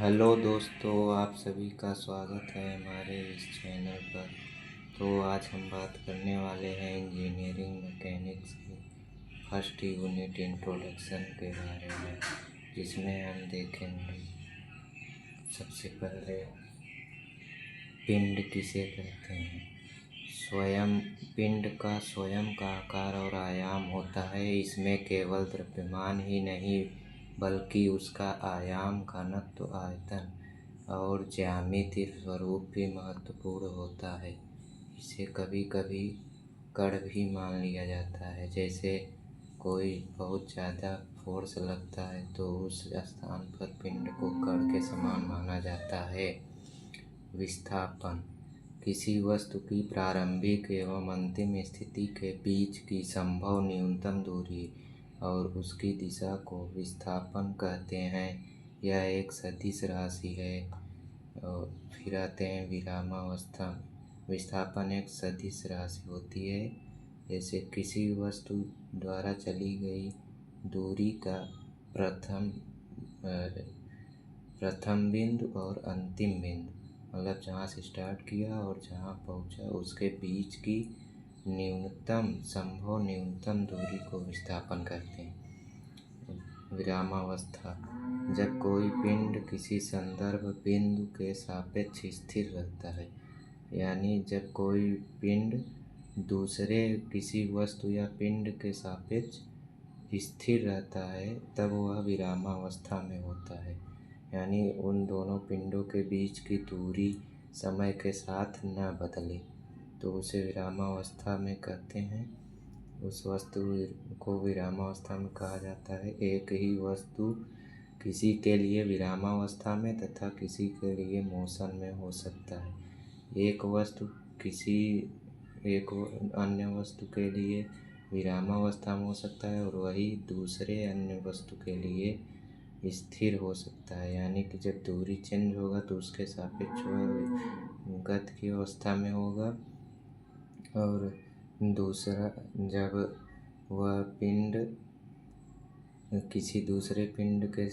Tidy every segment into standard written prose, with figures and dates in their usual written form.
Hello दोस्तों, आप सभी का स्वागत है हमारे इस चैनल पर। तो आज हम बात करने वाले हैं इंजीनियरिंग मैकेनिक्स की फर्स्ट यूनिट इंट्रोडक्शन के बारे में, जिसमें हम देखेंगे सबसे पहले पिंड किसे कहते हैं। स्वयं पिंड का स्वयं का आकार और आयाम होता है। इसमें केवल द्रव्यमान ही नहीं बल्कि उसका आयाम, घनत्व, आयतन और ज्यामितीय स्वरूप भी महत्वपूर्ण होता है। इसे कभी कभी कण भी मान लिया जाता है। जैसे कोई बहुत ज़्यादा फोर्स लगता है तो उस स्थान पर पिंड को कण के समान माना जाता है। विस्थापन किसी वस्तु की प्रारंभिक एवं अंतिम स्थिति के बीच की संभव न्यूनतम दूरी और उसकी दिशा को विस्थापन कहते हैं। यह एक सदिश राशि है। और फिर आते हैं विरामावस्था। विस्थापन एक सदिश राशि होती है। जैसे किसी वस्तु द्वारा चली गई दूरी का प्रथम बिंदु और अंतिम बिंदु, मतलब जहाँ से स्टार्ट किया और जहाँ पहुँचा, उसके बीच की संभव न्यूनतम दूरी को विस्थापन कहते हैं। विरामावस्था जब कोई पिंड किसी संदर्भ बिंदु के सापेक्ष स्थिर रहता है, यानी जब कोई पिंड दूसरे किसी वस्तु या पिंड के सापेक्ष स्थिर रहता है, तब वह विरामावस्था में होता है। यानी उन दोनों पिंडों के बीच की दूरी समय के साथ न बदले, तो उसे विरामावस्था में कहते हैं। उस वस्तु को विरामावस्था में कहा जाता है। एक ही वस्तु किसी के लिए विरामावस्था में तथा किसी के लिए मोशन में हो सकता है। एक अन्य वस्तु के लिए विरामावस्था में हो सकता है और वही दूसरे अन्य वस्तु के लिए स्थिर हो सकता है। यानी कि जब दूरी चेंज होगा तो उसके सापेक्ष वह गति की अवस्था में होगा, और दूसरा जब वह पिंड किसी दूसरे पिंड के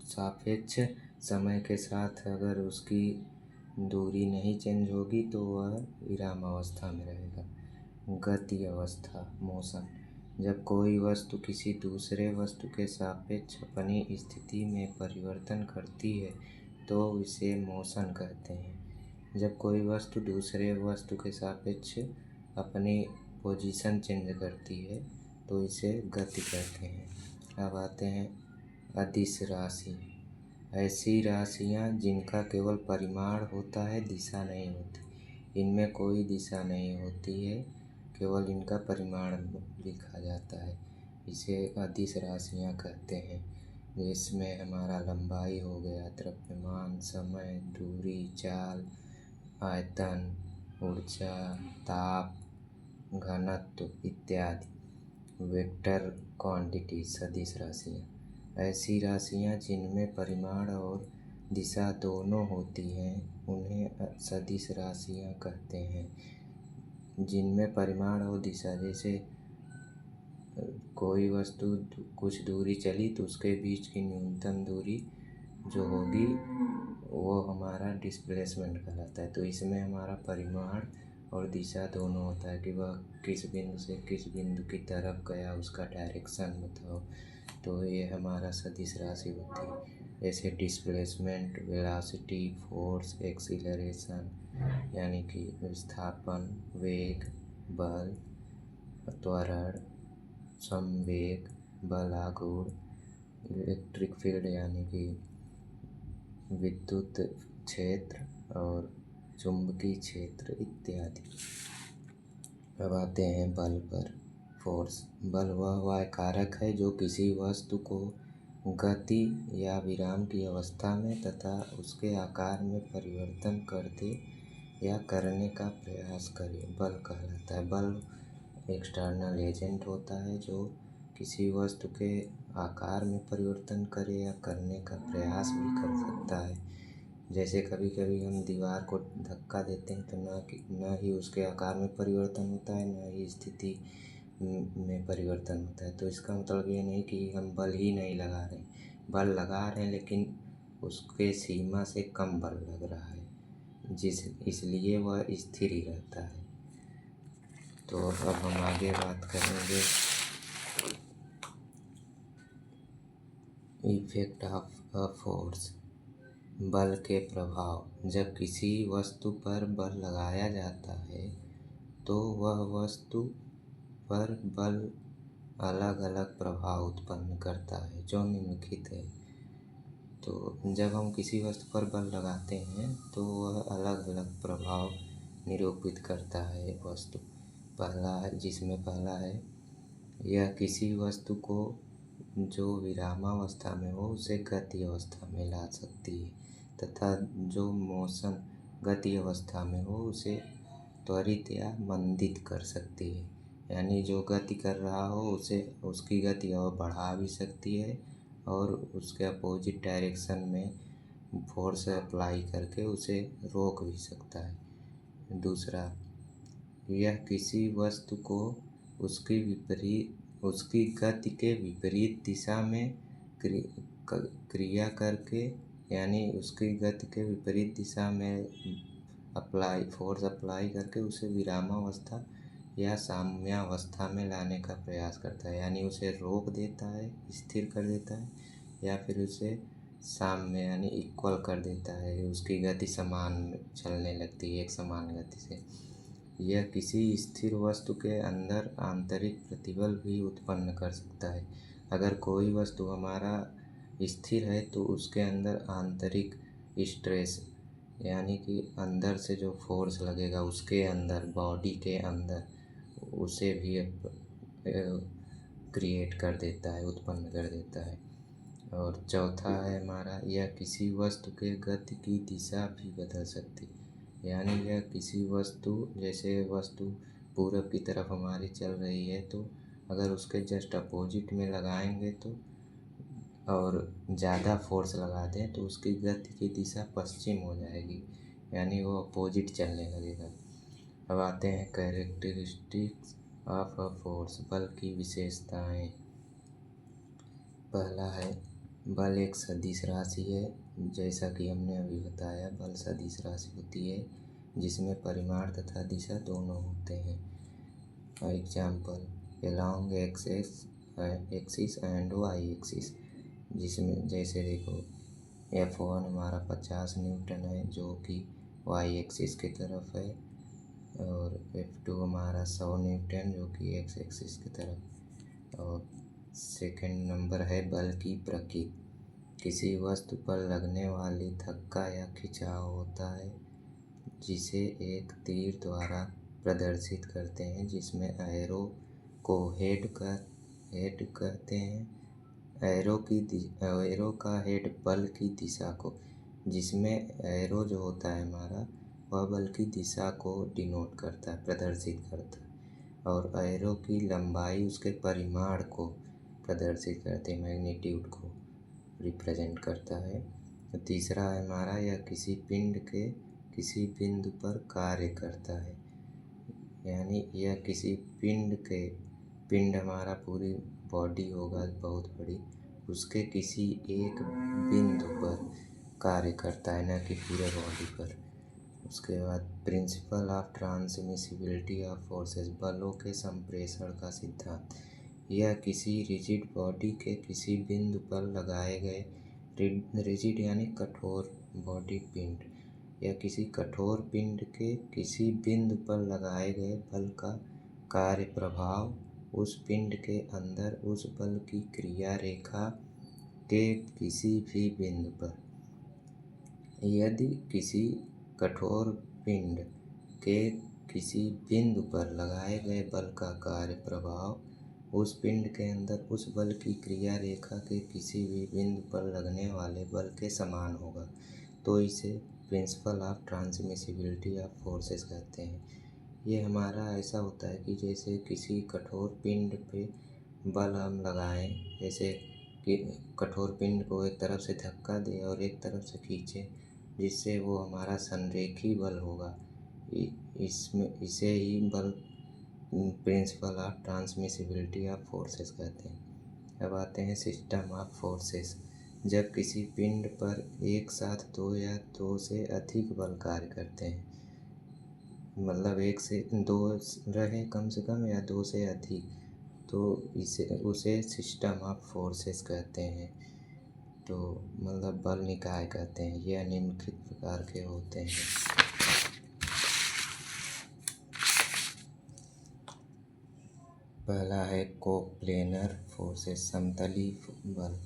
सापेक्ष समय के साथ अगर उसकी दूरी नहीं चेंज होगी तो वह विरामावस्था में रहेगा। गति अवस्था, मोशन, जब कोई वस्तु किसी दूसरे वस्तु के सापेक्ष अपनी स्थिति में परिवर्तन करती है तो इसे मोशन कहते हैं। जब कोई वस्तु दूसरे वस्तु के सापेक्ष अपनी पोजीशन चेंज करती है तो इसे गति कहते हैं। अब आते हैं अदिश राशि। ऐसी राशियाँ जिनका केवल परिमाण होता है, दिशा नहीं होती। इनमें कोई दिशा नहीं होती है, केवल इनका परिमाण लिखा जाता है। इसे अदिश राशियाँ कहते हैं। जिसमें हमारा लंबाई हो गया, द्रव्यमान, समय, दूरी, चाल, आयतन, ऊर्जा, ताप, घनत्व इत्यादि। वेक्टर क्वांटिटी सदिश राशियाँ ऐसी राशियाँ जिनमें परिमाण और दिशा दोनों होती हैं, उन्हें सदिश राशियाँ कहते हैं। जिनमें परिमाण और दिशा, जैसे कोई वस्तु कुछ दूरी चली तो उसके बीच की न्यूनतम दूरी जो होगी वो हमारा डिस्प्लेसमेंट कहलाता है। तो इसमें हमारा परिमाण और दिशा दोनों होता है कि वह किस बिंदु से किस बिंदु की तरफ गया, उसका डायरेक्शन बताओ। तो ये हमारा सदिश राशि होती है। जैसे डिस्प्लेसमेंट, वेलोसिटी, फोर्स, एक्सीलरेशन, यानी कि विस्थापन, वेग, बल, त्वरण, संवेग, बल आघूर्ण, इलेक्ट्रिक फील्ड यानी कि विद्युत क्षेत्र और चुंबकीय क्षेत्र इत्यादि। अब आते हैं बल पर। फोर्स, बल वह कारक है जो किसी वस्तु को गति या विराम की अवस्था में तथा उसके आकार में परिवर्तन कर दे या करने का प्रयास करे, बल कहलाता है। बल एक्सटर्नल एजेंट होता है जो किसी वस्तु के आकार में परिवर्तन करे या करने का प्रयास भी कर सकता है। जैसे कभी कभी हम दीवार को धक्का देते हैं तो न ही उसके आकार में परिवर्तन होता है, न ही स्थिति में परिवर्तन होता है। तो इसका मतलब ये नहीं कि हम बल ही नहीं लगा रहे हैं, बल लगा रहे हैं, लेकिन उसके सीमा से कम बल लग रहा है, इसलिए वह स्थिर ही रहता है। तो अब हम आगे बात करेंगे इफेक्ट ऑफ अ फोर्स, बल के प्रभाव। जब किसी वस्तु पर बल लगाया जाता है तो वह वस्तु पर बल अलग अलग प्रभाव उत्पन्न करता है जो निम्नलिखित है। तो जब हम किसी वस्तु पर बल लगाते हैं तो वह अलग अलग प्रभाव निरूपित करता है वस्तु। पहला है यह किसी वस्तु को जो विरामावस्था में हो उसे गति अवस्था में ला सकती है, तथा जो मोशन गति अवस्था में हो उसे त्वरित या मंदित कर सकती है। यानी जो गति कर रहा हो उसे उसकी गति और बढ़ा भी सकती है और उसके अपोजिट डायरेक्शन में फोर्स अप्लाई करके उसे रोक भी सकता है। दूसरा, यह किसी वस्तु को उसकी गति के विपरीत दिशा में क्रिया करके, यानी उसकी गति के विपरीत दिशा में फोर्स अप्लाई करके उसे विरामावस्था या साम्यावस्था में लाने का प्रयास करता है। यानी उसे रोक देता है, स्थिर कर देता है, या फिर उसे साम्य यानी इक्वल कर देता है, उसकी गति समान चलने लगती है एक समान गति से। यह किसी स्थिर वस्तु के अंदर आंतरिक प्रतिबल भी उत्पन्न कर सकता है। अगर कोई वस्तु हमारा स्थिर है तो उसके अंदर आंतरिक स्ट्रेस यानी कि अंदर से जो फोर्स लगेगा उसके अंदर, बॉडी के अंदर, उसे भी क्रिएट कर देता है, उत्पन्न कर देता है। और चौथा है हमारा, यह किसी वस्तु के गति की दिशा भी बदल सकती है। यानी यह किसी वस्तु, जैसे वस्तु पूरब की तरफ हमारी चल रही है तो अगर उसके जस्ट अपोजिट में लगाएंगे तो और ज़्यादा फोर्स लगा दें तो उसकी गति की दिशा पश्चिम हो जाएगी, यानी वो अपोजिट चलने लगेगा। अब आते हैं कैरेक्टरिस्टिक्स ऑफ अ फोर्स, बल की विशेषताएं। पहला है बल एक सदिश राशि है। जैसा कि हमने अभी बताया, बल सदिश राशि होती है जिसमें परिमाण तथा दिशा दोनों होते हैं। Example, along axis and Y axis, जिसमें जैसे देखो F1 हमारा 50 न्यूटन है जो कि वाई एक्सिस की तरफ है, और F2 हमारा 100 न्यूटन जो कि एक्स एक्सिस की तरफ। और सेकंड नंबर है बल की प्रकृति। किसी वस्तु पर लगने वाली धक्का या खिंचाव होता है जिसे एक तीर द्वारा प्रदर्शित करते हैं, जिसमें एरो को हेड कहते हैं। एरो का हेड बल की दिशा को, जिसमें एरो जो होता है हमारा वह बल की दिशा को डिनोट करता है, प्रदर्शित करता है। और एरो की लंबाई उसके परिमाण को प्रदर्शित करते हैं, मैग्नीट्यूड को रिप्रेजेंट करता है। तीसरा है हमारा, यह किसी पिंड के किसी बिंदु पर कार्य करता है। यानी यह किसी पिंड हमारा पूरी बॉडी होगा बहुत बड़ी, उसके किसी एक बिंदु पर कार्य करता है, न कि पूरे बॉडी पर। उसके बाद principle of transmissibility of forces, बलों के संप्रेषण का सिद्धांत। यह किसी रिजिड बॉडी के किसी बिंदु पर लगाए गए, रिजिड यानी कठोर बॉडी पिंड, या किसी कठोर पिंड के किसी बिंदु पर लगाए गए बल का कार्य प्रभाव उस पिंड के अंदर उस बल की क्रिया रेखा के किसी भी बिंदु पर। यदि किसी कठोर पिंड के किसी बिंदु पर लगाए गए बल का कार्य प्रभाव उस पिंड के अंदर उस बल की क्रिया रेखा के किसी भी बिंदु पर लगने वाले बल के समान होगा तो इसे principle of transmissibility of forces कहते हैं। ये हमारा ऐसा होता है कि जैसे किसी कठोर पिंड पे बल हम लगाएं, जैसे कि कठोर पिंड को एक तरफ से धक्का दे और एक तरफ से खींचे, जिससे वो हमारा संरेखी बल होगा। इसे ही बल principle of transmissibility of forces कहते हैं। अब आते हैं सिस्टम ऑफ फोर्सेस, जब किसी पिंड पर एक साथ दो या दो से अधिक बल कार्य करते हैं, मतलब एक से दो रहे कम से कम या दो से अधिक, तो उसे सिस्टम ऑफ फोर्सेस कहते हैं। तो मतलब बल निकाय कहते हैं। ये निम्नलिखित प्रकार के होते हैं। पहला है कोप्लेनर फोर्सेस, समतली बल।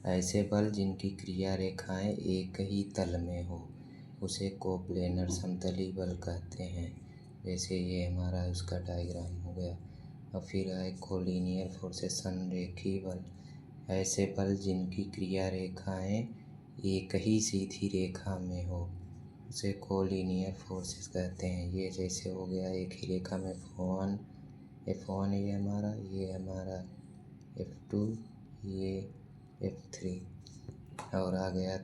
ऐसे बल जिनकी क्रिया रेखाएं एक ही तल में हो उसे कोप्लेनर समतली बल कहते हैं। जैसे ये हमारा उसका डायग्राम हो गया। और फिर है कोलिनियर फोर्सेस, संरेखी बल। ऐसे बल जिनकी क्रिया रेखाएं एक ही सीधी रेखा में हो उसे कोलिनियर फोर्सेस कहते हैं। ये जैसे हो गया एक ही रेखा में F1 ये हमारा F2, ये F3। और आ गया,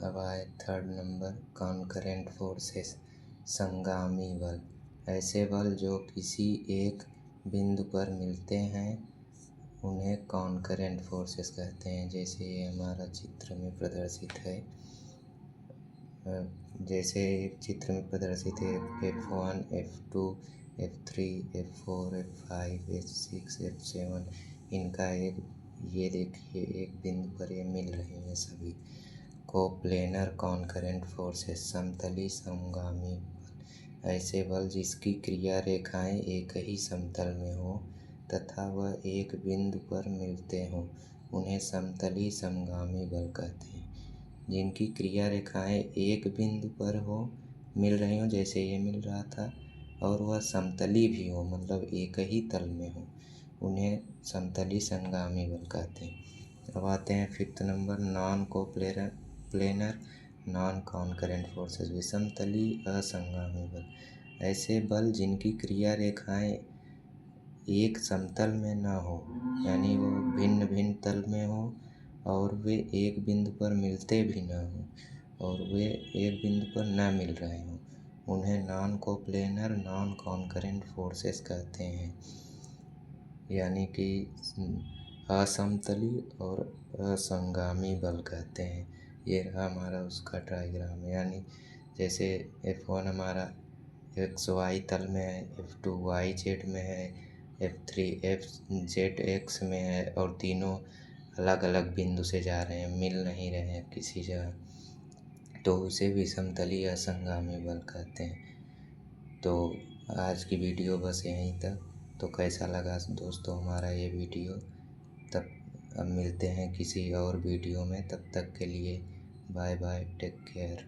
अब आए थर्ड नंबर कॉन्करेंट फोर्सेस, संगामी बल। ऐसे बल जो किसी एक बिंदु पर मिलते हैं उन्हें कॉन्करेंट फोर्सेस कहते हैं। जैसे ये हमारा चित्र में प्रदर्शित है, जैसे चित्र में प्रदर्शित है F1, F2, F3, F4, F5, F6, F7। इनका ये देखिए एक बिंदु पर ये मिल रहे हैं सभी। कोप्लेनर कॉन्करेंट फोर्सेस, समतली समगामी बल। ऐसे बल जिसकी क्रिया रेखाएं एक ही समतल में हो तथा वह एक बिंदु पर मिलते हों उन्हें समतली समगामी बल कहते हैं। जिनकी क्रिया रेखाएं एक बिंदु पर हो, मिल रही हो, जैसे ये मिल रहा था, और वह समतली भी हो, मतलब एक ही तल में हो, उन्हें समतली संगामी बल कहते हैं। अब आते हैं fifth number, non coplanar non concurrent forces, विषमतली असंगामी बल। ऐसे बल जिनकी क्रिया रेखाएं एक समतल में न हो, यानी वो भिन्न भिन्न तल में हो और वे एक बिंदु पर मिलते भी न हों और वे एक बिंदु पर न मिल रहे हों, उन्हें non coplanar non concurrent forces कहते हैं। यानी कि असमतली और असंगामी बल कहते हैं। ये रहा हमारा उसका डायग्राम। यानी जैसे F1 हमारा XY तल में है, F2 YZ में है, F3 FZX में है, और तीनों अलग अलग बिंदु से जा रहे हैं, मिल नहीं रहे हैं किसी जगह, तो उसे विषमतली असंगामी बल कहते हैं। तो आज की वीडियो बस यहीं तक। तो कैसा लगा दोस्तों हमारा ये वीडियो? तब अब मिलते हैं किसी और वीडियो में, तब तक के लिए बाय बाय, टेक केयर।